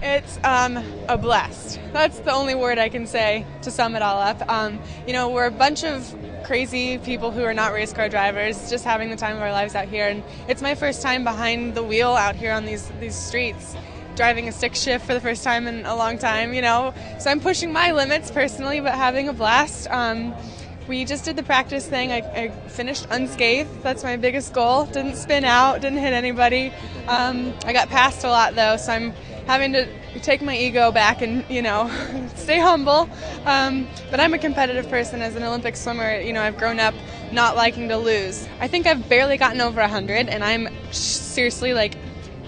It's a blast. That's the only word I can say to sum it all up. We're a bunch of crazy people who are not race car drivers, just having the time of our lives out here. And it's my first time behind the wheel out here on these streets, driving a stick shift for the first time in a long time, So I'm pushing my limits personally, but having a blast. We just did the practice thing. I finished unscathed. That's my biggest goal. Didn't spin out, didn't hit anybody. I got passed a lot though, so I'm having to take my ego back and, stay humble. But I'm a competitive person as an Olympic swimmer. I've grown up not liking to lose. I think I've barely gotten over 100, and I'm seriously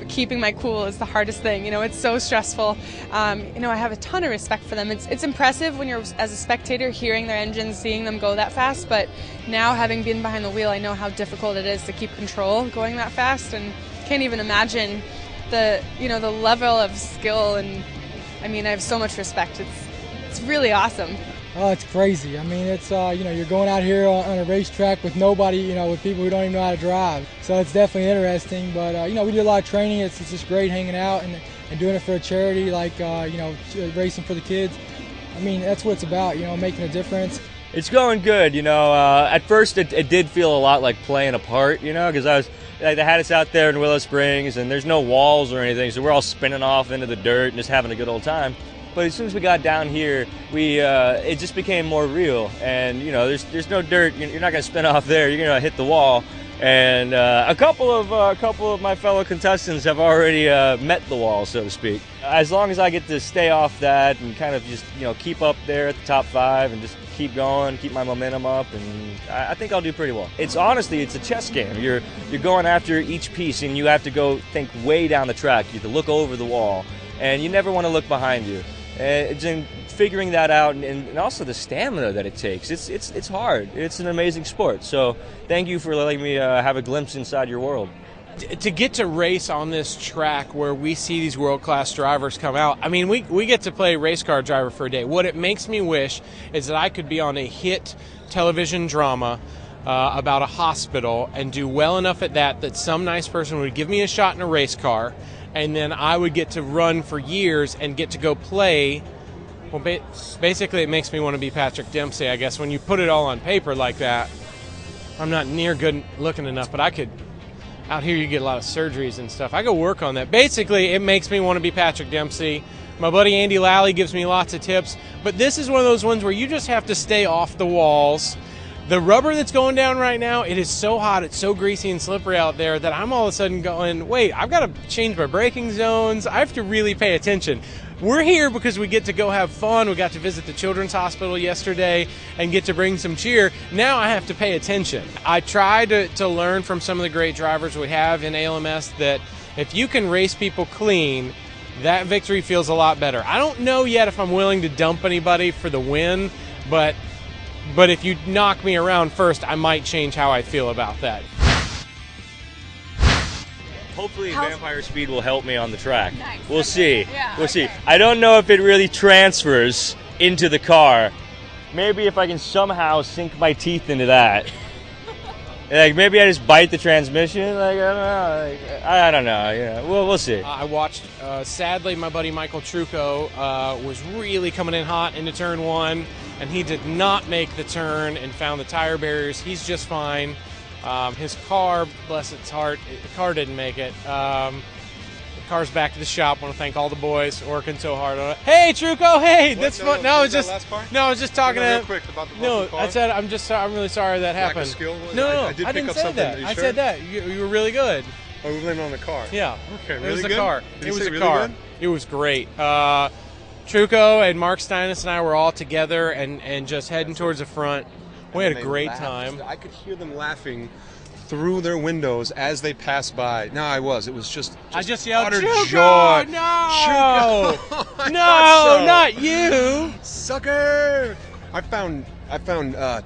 keeping my cool is the hardest thing. It's so stressful. I have a ton of respect for them. It's impressive when you're, as a spectator, hearing their engines, seeing them go that fast, but now having been behind the wheel, I know how difficult it is to keep control going that fast, and can't even imagine the level of skill, and I have so much respect. It's really awesome. Oh, it's crazy. It's, you're going out here on a racetrack with nobody, with people who don't even know how to drive. So it's definitely interesting. But, we do a lot of training. It's just great hanging out and doing it for a charity, racing for the kids. That's what it's about, making a difference. It's going good, At first, it did feel a lot like playing a part, because they had us out there in Willow Springs, and there's no walls or anything, so we're all spinning off into the dirt and just having a good old time. But as soon as we got down here, it just became more real. And there's no dirt. You're not going to spin off there. You're going to hit the wall. And a couple of my fellow contestants have already met the wall, so to speak. As long as I get to stay off that and kind of just keep up there at the top 5 and just keep going, keep my momentum up, and I think I'll do pretty well. It's a chess game. You're going after each piece, and you have to go think way down the track. You have to look over the wall, and you never want to look behind you. And figuring that out, and also the stamina that it takes, it's hard. It's an amazing sport. So thank you for letting me have a glimpse inside your world. To get to race on this track where we see these world-class drivers come out, we get to play race car driver for a day. What it makes me wish is that I could be on a hit television drama about a hospital and do well enough at that some nice person would give me a shot in a race car, and then I would get to run for years and get to go play. Well, basically it makes me want to be Patrick Dempsey, I guess. When you put it all on paper like that, I'm not near good looking enough, but I could, out here you get a lot of surgeries and stuff. I could work on that. Basically, it makes me want to be Patrick Dempsey. My buddy Andy Lally gives me lots of tips, but this is one of those ones where you just have to stay off the walls. The rubber that's going down right now, it is so hot, it's so greasy and slippery out there that I'm all of a sudden going, wait, I've got to change my braking zones. I have to really pay attention. We're here because we get to go have fun. We got to visit the Children's Hospital yesterday and get to bring some cheer. Now I have to pay attention. I try to learn from some of the great drivers we have in ALMS that if you can race people clean, that victory feels a lot better. I don't know yet if I'm willing to dump anybody for the win, but if you knock me around first, I might change how I feel about that. Hopefully Vampire Speed will help me on the track. Nice. We'll see. Yeah, we'll see. I don't know if it really transfers into the car. Maybe if I can somehow sink my teeth into that. Maybe I just bite the transmission. I don't know. We'll see. I watched. Sadly, my buddy Michael Trucco was really coming in hot into turn 1, and he did not make the turn and found the tire barriers. He's just fine. His car, bless its heart, the car didn't make it. The car's back to the shop. I want to thank all the boys working so hard on it. Hey, Trucco! Hey, that's fun. No, I was just talking to real quick about the car. I said I'm really sorry that happened. Skill? No, I didn't pick say up that. Sure? I said that. You were really good. Oh, we blamed it on the car. Yeah. Okay, really it was good? the car. Did it was the really car. Good? It was great. Trucco and Mark Steinis and I were all together and just heading towards the front. We had a great time. I could hear them laughing through their windows as they passed by. No, it was just I just yelled, utter Trucco, joy. No! Trucco! No, not you! Sucker! I found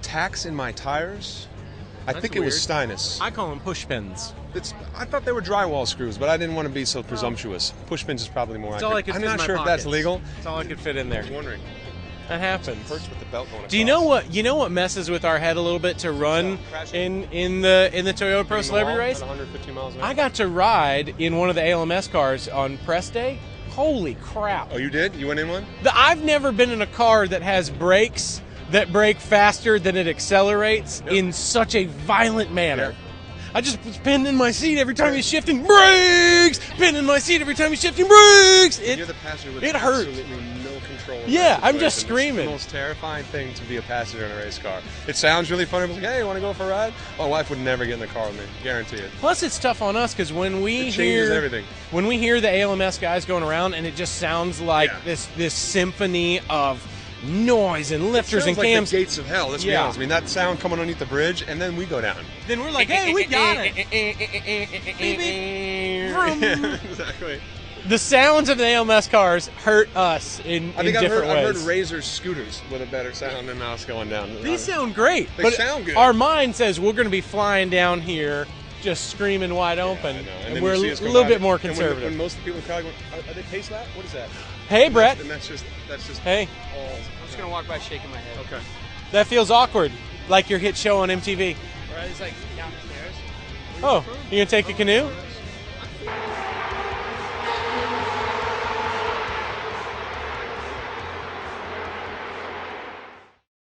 tacks in my tires. I think it was Steinis. I call them push pins. I thought they were drywall screws, but I didn't want to be so presumptuous. Push pins is probably more accurate. I'm not sure if that's legal. That's all I could fit in there. I was wondering. That happens. Hurts with the belt going across. Do you know what messes with our head a little bit to run in the Toyota Pro Celebrity race? At 150 miles an hour. I got to ride in one of the ALMS cars on press day. Holy crap. Oh, you did? You went in one? I've never been in a car that has brakes that brake faster than it accelerates in such a violent manner. Yep. I just was pinned in my seat every time he's shifting brakes. Pinned in my seat every time he's shifting brakes. You're the passenger with it hurts. absolutely no control. Yeah, I'm just screaming. It's the most terrifying thing to be a passenger in a race car. It sounds really fun. It's like, hey, you want to go for a ride? My wife would never get in the car with me. Guarantee it. Plus, it's tough on us because when we changes everything. When we hear the ALMS guys going around, and it just sounds like this symphony of noise and lifters and like cams. The gates of hell. Let's be honest. I mean, that sound coming underneath the bridge, and then we go down. Then we're like, hey, we got it. Exactly. The sounds of the ALMS cars hurt us in different ways. I've heard Razor scooters with a better sound than us going down. These sound great. They sound good. Our mind says we're going to be flying down here just screaming wide open. And we're a little bit more conservative. When most of the people in the crowd go, are they pace lap? What is that? Hey, Brett. And that's just. Hey. I'm just going to walk by shaking my head. Okay. That feels awkward, like your hit show on MTV. Or it's like down the stairs. Oh, you going to take a canoe?